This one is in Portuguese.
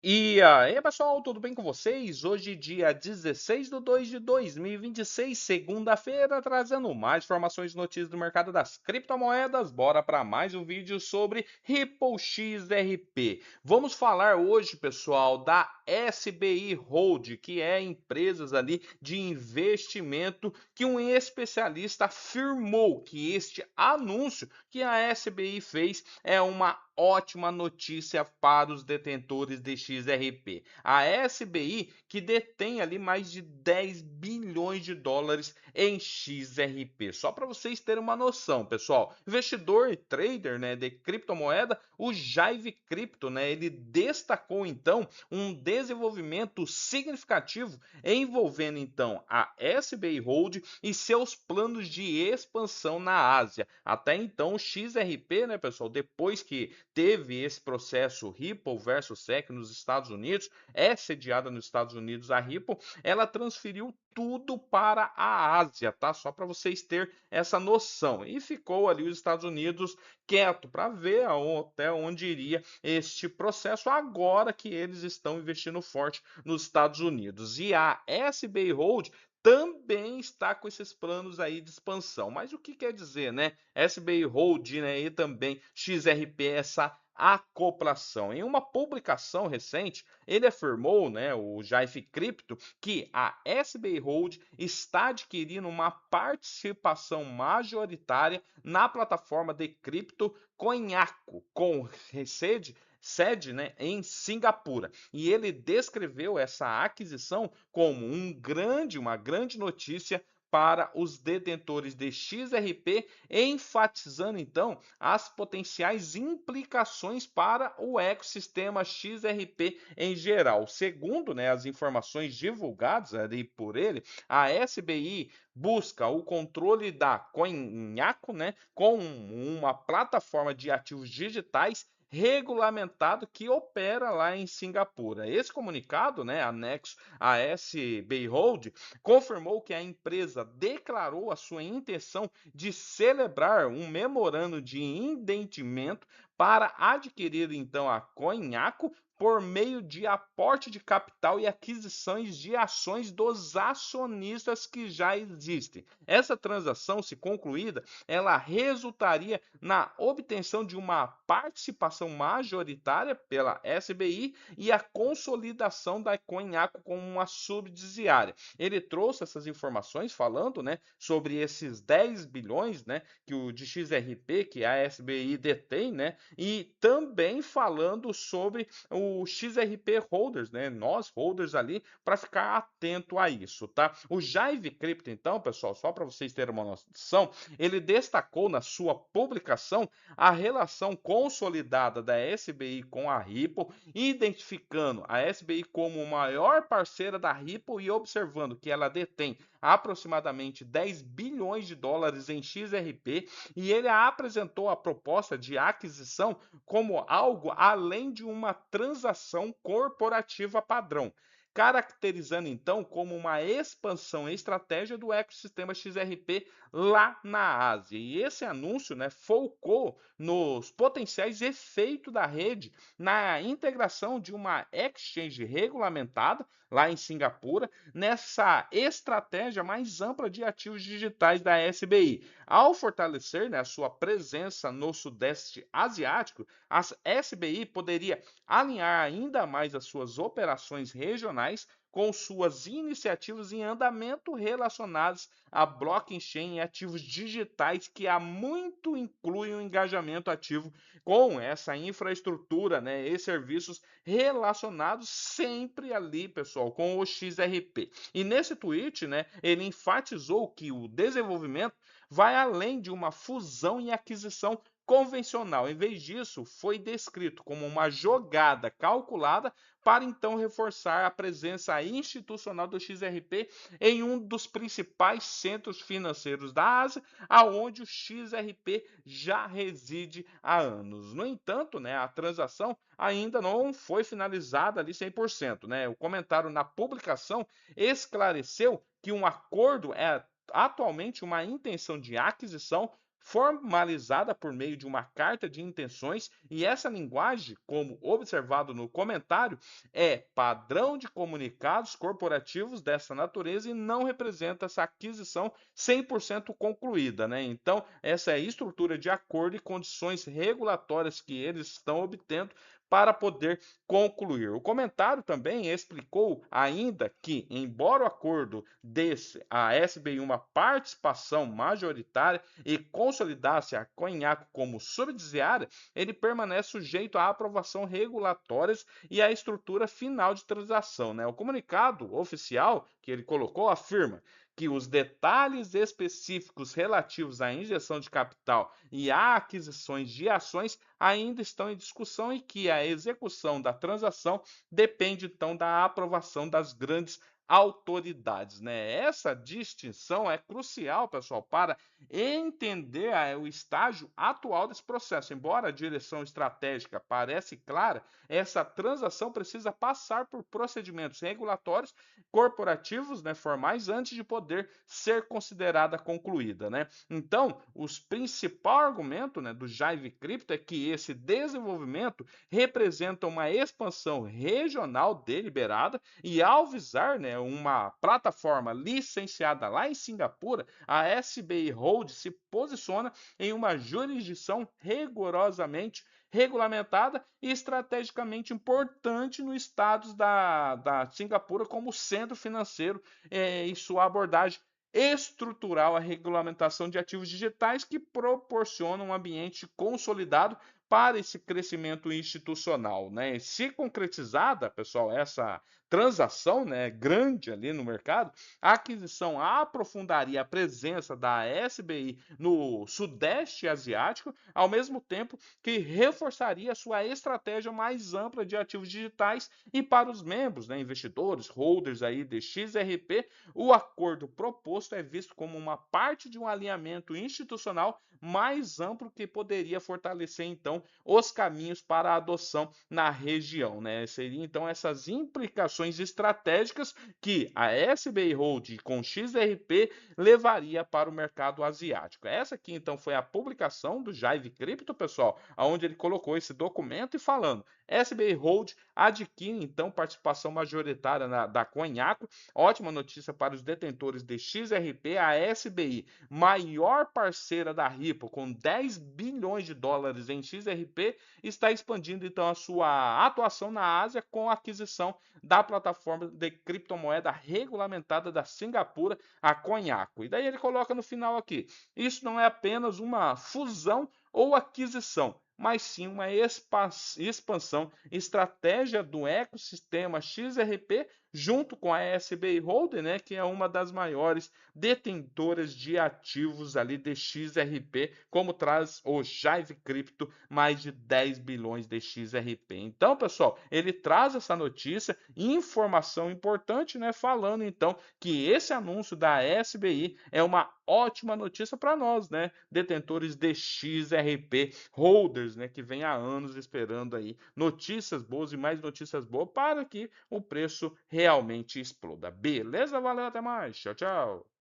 E aí, pessoal, tudo bem com vocês? Hoje, dia 16 de 2 de 2026, segunda-feira, trazendo mais informações e notícias do mercado das criptomoedas. Bora para mais um vídeo sobre Ripple XRP. Vamos falar hoje, pessoal, da SBI Hold, que é empresas ali de investimento que um especialista afirmou que este anúncio que a SBI fez é uma ótima notícia para os detentores de XRP. A SBI, que detém ali mais de 10 bilhões de dólares em XRP. Só para vocês terem uma noção, pessoal. Investidor e trader, né, de criptomoeda, o Jive Crypto, né, ele destacou então um desenvolvimento significativo envolvendo então a SBI Hold e seus planos de expansão na Ásia. Até então, o XRP, né, pessoal, depois que teve esse processo Ripple versus SEC nos Estados Unidos, é sediada nos Estados Unidos a Ripple, ela transferiu tudo para a Ásia, tá? Só para vocês terem essa noção. E ficou ali os Estados Unidos quieto para ver até onde iria este processo agora que eles estão investindo forte nos Estados Unidos. E a SBI Hold também está com esses planos aí de expansão. Mas o que quer dizer, né? SBI Hold, né, e também XRP, essa acoplação. Em uma publicação recente, ele afirmou, né, o Jive Crypto, que a SBI Hold está adquirindo uma participação majoritária na plataforma de cripto Coinhaco, com sede, né, em Singapura. E ele descreveu essa aquisição como uma grande notícia para os detentores de XRP, enfatizando então as potenciais implicações para o ecossistema XRP em geral. Segundo, né, as informações divulgadas ali por ele, a SBI busca o controle da Coinhaco, né, com uma plataforma de ativos digitais regulamentado que opera lá em Singapura. Esse comunicado, né, anexo à SBI Hold, confirmou que a empresa declarou a sua intenção de celebrar um memorando de entendimento para adquirir então a Coinhaco por meio de aporte de capital e aquisições de ações dos acionistas que já existem. Essa transação, se concluída, ela resultaria na obtenção de uma participação majoritária pela SBI e a consolidação da Coinhaco como uma subsidiária. Ele trouxe essas informações falando, né, sobre esses 10 bilhões, né, que o de XRP, que a SBI detém, né, e também falando sobre o XRP holders, né, nós holders ali, para ficar atento a isso, tá? O Jive Crypto, então, pessoal, só para vocês terem uma noção, ele destacou na sua publicação a relação consolidada da SBI com a Ripple, identificando a SBI como maior parceira da Ripple e observando que ela detém aproximadamente 10 bilhões de dólares em XRP, e ele apresentou a proposta de aquisição como algo além de uma transação corporativa padrão, caracterizando então como uma expansão estratégia do ecossistema XRP lá na Ásia. E esse anúncio, né, focou nos potenciais efeitos da rede na integração de uma exchange regulamentada lá em Singapura, nessa estratégia mais ampla de ativos digitais da SBI. Ao fortalecer, né, a sua presença no Sudeste Asiático, a SBI poderia alinhar ainda mais as suas operações regionais com suas iniciativas em andamento relacionadas a blockchain e ativos digitais que há muito incluem o engajamento ativo com essa infraestrutura, né, e serviços relacionados sempre ali, pessoal, com o XRP. E nesse tweet, né, ele enfatizou que o desenvolvimento vai além de uma fusão e aquisição convencional. Em vez disso, foi descrito como uma jogada calculada para então reforçar a presença institucional do XRP em um dos principais centros financeiros da Ásia, aonde o XRP já reside há anos. No entanto, né, a transação ainda não foi finalizada ali 100%, né? O comentário na publicação esclareceu que um acordo é atualmente uma intenção de aquisição formalizada por meio de uma carta de intenções, e essa linguagem, como observado no comentário, é padrão de comunicados corporativos dessa natureza e não representa essa aquisição 100% concluída, né? Então, essa é a estrutura de acordo e condições regulatórias que eles estão obtendo para poder concluir. O comentário também explicou ainda que, embora o acordo desse à SBI uma participação majoritária e consolidasse a Coinhaco como subsidiária, ele permanece sujeito à aprovação regulatórias e à estrutura final de transação, né? O comunicado oficial que ele colocou afirma que os detalhes específicos relativos à injeção de capital e à aquisições de ações ainda estão em discussão e que a execução da transação depende então da aprovação das grandes autoridades, né? Essa distinção é crucial, pessoal, para entender o estágio atual desse processo. Embora a direção estratégica pareça clara, essa transação precisa passar por procedimentos regulatórios corporativos, né, formais, antes de poder ser considerada concluída, né? Então, o principal argumento, né, do Jive Crypto é que esse desenvolvimento representa uma expansão regional deliberada e, ao visar, né, uma plataforma licenciada lá em Singapura, a SBI Hold se posiciona em uma jurisdição rigorosamente regulamentada e estrategicamente importante no status da Singapura como centro financeiro em sua abordagem estrutural à regulamentação de ativos digitais que proporciona um ambiente consolidado para esse crescimento institucional, né? E se concretizada, pessoal, essa transação, né, grande ali no mercado, a aquisição aprofundaria a presença da SBI no Sudeste Asiático, ao mesmo tempo que reforçaria sua estratégia mais ampla de ativos digitais e para os membros, né, investidores, holders aí de XRP, o acordo proposto é visto como uma parte de um alinhamento institucional mais amplo que poderia fortalecer então os caminhos para a adoção na região, né? Seriam então essas implicações estratégicas que a SBI Hold com XRP levaria para o mercado asiático. Essa aqui então foi a publicação do Jive Crypto, pessoal, onde ele colocou esse documento e falando: SBI Hold adquire então participação majoritária da Coinhaco. Ótima notícia para os detentores de XRP. A SBI, maior parceira da Ripple, com 10 bilhões de dólares em XRP, está expandindo então a sua atuação na Ásia com a aquisição da plataforma de criptomoeda regulamentada da Singapura, a Coinhaco. E daí ele coloca no final aqui: isso não é apenas uma fusão ou aquisição, mas sim uma expansão, estratégia do ecossistema XRP junto com a SBI Holding, né, que é uma das maiores detentoras de ativos ali de XRP, como traz o Jive Crypto, mais de 10 bilhões de XRP. Então, pessoal, ele traz essa notícia, informação importante, né, falando então que esse anúncio da SBI é uma ótima notícia para nós, né, detentores de XRP, holders, né, que vem há anos esperando aí notícias boas e mais notícias boas para que o preço realmente exploda. Beleza? Valeu, até mais. Tchau, tchau.